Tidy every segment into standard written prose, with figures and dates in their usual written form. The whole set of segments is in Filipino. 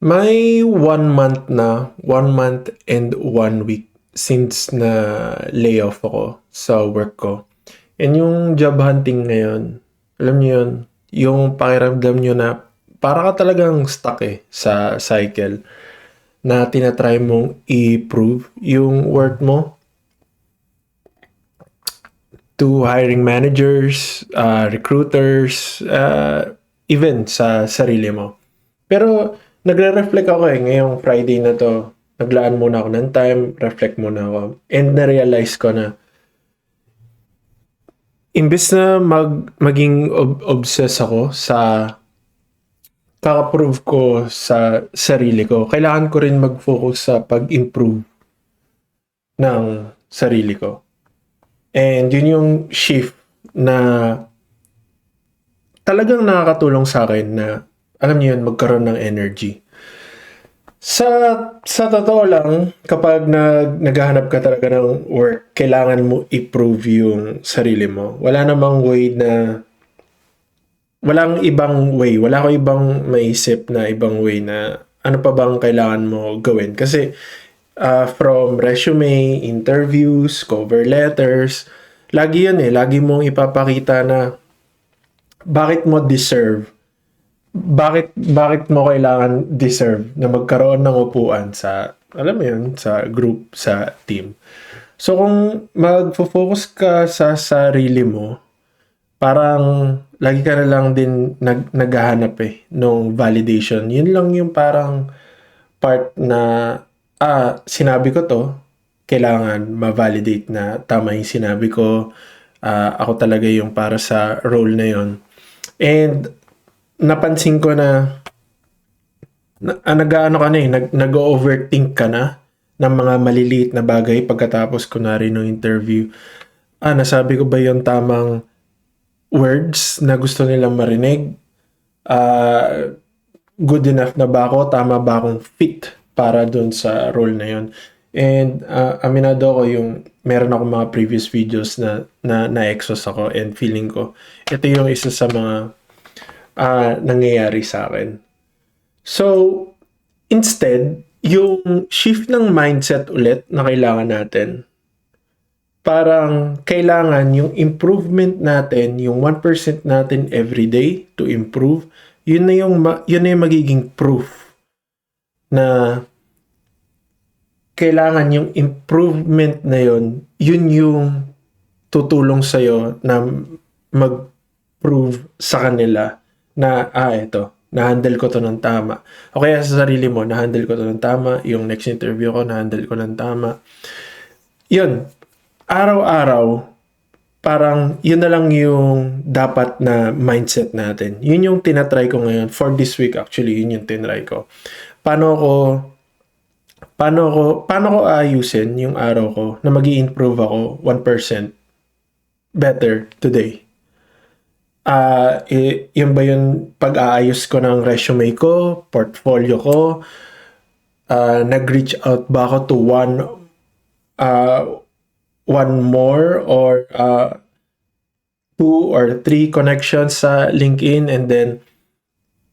May 1 month na, 1 month and 1 week since na layoff ako sa work ko. And yung job hunting ngayon, alam niyo yun, yung pakiramdam nyo na para ka talagang stuck sa cycle na tinatry mong i-prove yung worth mo to hiring managers, recruiters, even sa sarili mo. Pero nagre-reflect ako ngayong Friday na to. Naglaan muna ako ng time, reflect muna ako. And na-realize ko na imbes na maging obsess ako sa kaka-prove ko sa sarili ko, kailangan ko rin mag-focus sa pag-improve ng sarili ko. And yun yung shift na talagang nakakatulong sa akin na, alam niyo yun, magkaroon ng energy. Sa totoo lang, kapag naghahanap ka talaga ng work, kailangan mo i-prove yung sarili mo. Walang ibang way. Wala ko ibang maisip na ibang way na ano pa bang kailangan mo gawin. Kasi from resume, interviews, cover letters, lagi yun lagi mong ipapakita na bakit mo deserve, bakit mo kailangan deserve na magkaroon ng upuan sa, alam mo yun, sa group, sa team. So kung magfo-focus ka sa sarili mo, parang lagi ka na lang din naghahanap nung validation. Yun lang yung parang part na, sinabi ko to, kailangan ma-validate na tama yung sinabi ko, ako talaga yung para sa role na yun. And napansin ko na nag-overthink ka na ng mga maliliit na bagay pagkatapos kunwari ng interview. Nasabi ko ba yung tamang words na gusto nilang marinig? Good enough na ba ako? Tama ba akong fit para dun sa role na yun? And aminado ko yung meron ako mga previous videos na exhaust ako and feeling ko ito yung isa sa mga nangyayari sa akin. So, instead, yung shift ng mindset ulit na kailangan natin, parang kailangan yung improvement natin, yung 1% natin every day to improve, yun na yung magiging proof na kailangan yung improvement na yun yung tutulong sa'yo na mag-prove sa kanila na, ito, na-handle ko to ng tama. O kaya sa sarili mo, na-handle ko to ng tama, yung next interview ko, na-handle ko ng tama. Yun, araw-araw, parang yun na lang yung dapat na mindset natin. Yun yung tinatry ko ngayon. For this week, actually, yun yung tinry ko. Paano ko ayusin yung araw ko na mag-i-improve ako 1% better today? Yun ba yung pag-aayos ko ng resume ko, portfolio ko? Nag-reach out ba ako to one more or 2 or 3 connections sa LinkedIn, and then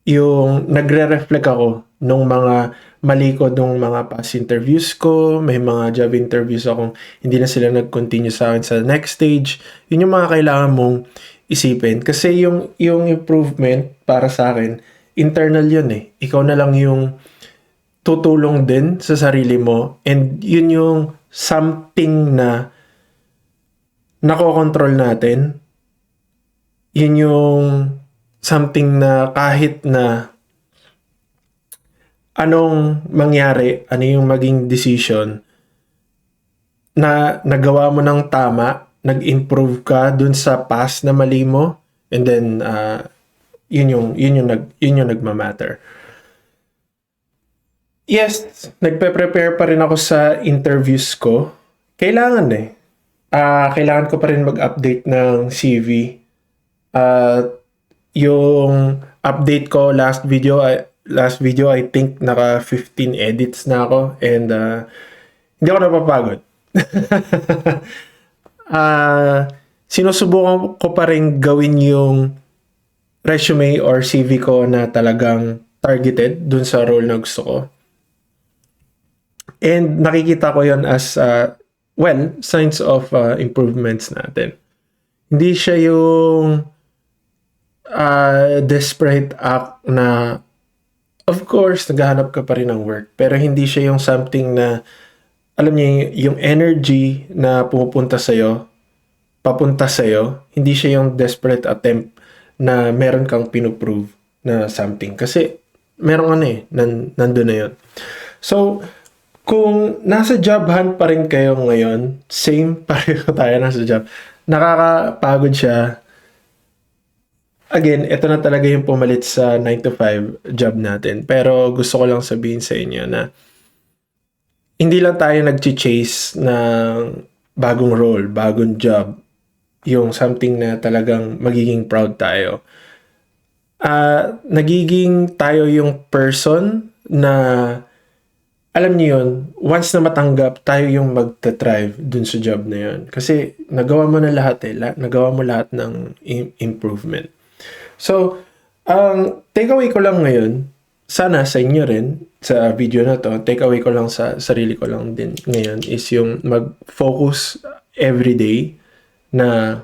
yung nagre-reflect ako nung mga mali ko nung mga past interviews ko, may mga job interviews akong hindi na sila nag-continue sa akin sa next stage. Yun yung mga kailangan mong isipin. Kasi yung improvement para sa akin, internal yun Ikaw na lang yung tutulong din sa sarili mo, and yun yung something na nakokontrol natin. Yun yung something na kahit na anong mangyari, ano yung maging decision, na nagawa mo ng tama, nag-improve ka dun sa past na mali mo, and then yun yung nagmamatter. Yes, nagpe-prepare pa rin ako sa interviews ko. Kailangan kailangan ko pa rin mag-update ng CV. Yung update ko last video I think naka 15 edits na ako, and hindi ako napapagod. Sinusubukan ko pa rin gawin yung resume or CV ko na talagang targeted dun sa role na gusto ko. And nakikita ko yon as, signs of improvements natin. Hindi siya yung desperate act na, of course, naghahanap ka pa rin ng work. Pero hindi siya yung something na, alam niyo, yung energy na pumupunta sa'yo, papunta sa'yo, hindi siya yung desperate attempt na meron kang pinuprove na something. Kasi, meron nandun na yun. So, kung nasa job hunt pa rin kayo ngayon, same, pareho tayo nasa job, nakakapagod siya. Again, ito na talaga yung pumalit sa 9 to 5 job natin. Pero gusto ko lang sabihin sa inyo na hindi lang tayo nag-chase ng bagong role, bagong job, yung something na talagang magiging proud tayo. Nagiging tayo yung person na, alam niyo yun, once na matanggap, tayo yung magta-thrive dun sa job na yun. Kasi nagawa mo na lahat nagawa mo lahat ng improvement. So, ang takeaway ko lang ngayon, sana sa inyo rin, sa video na to, takeaway ko lang sa sarili ko lang din ngayon is yung mag-focus everyday na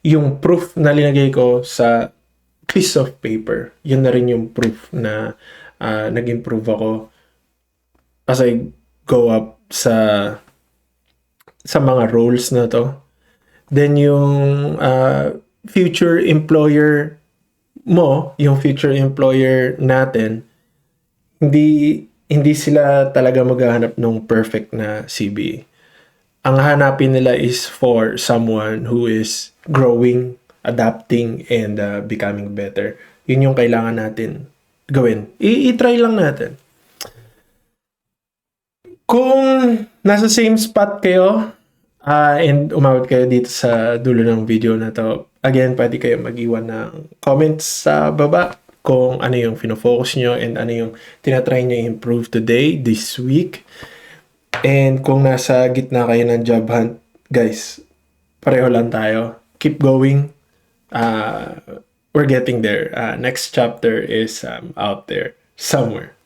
yung proof na linagay ko sa piece of paper, yun na rin yung proof na nag-improve ako as I go up sa mga roles na to. Then yung future employer mo, yung future employer natin, hindi sila talaga maghahanap ng perfect na CV. Ang hanapin nila is for someone who is growing, adapting, and becoming better. Yun yung kailangan natin gawin. I-try lang natin. Kung nasa same spot kayo and umabot kayo dito sa dulo ng video na to, again, pwede kayo mag-iwan ng comments sa baba kung ano yung fino-focus nyo and ano yung tinatry nyo improve today, this week. And kung nasa gitna kayo ng job hunt, guys, pareho lang tayo. Keep going. We're getting there. Next chapter is out there somewhere.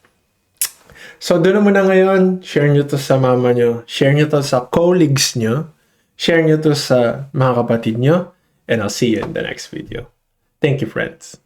So, doon naman na ngayon, share nyo to sa mama nyo, share nyo to sa colleagues nyo, share nyo to sa mga kapatid nyo, and I'll see you in the next video. Thank you, friends.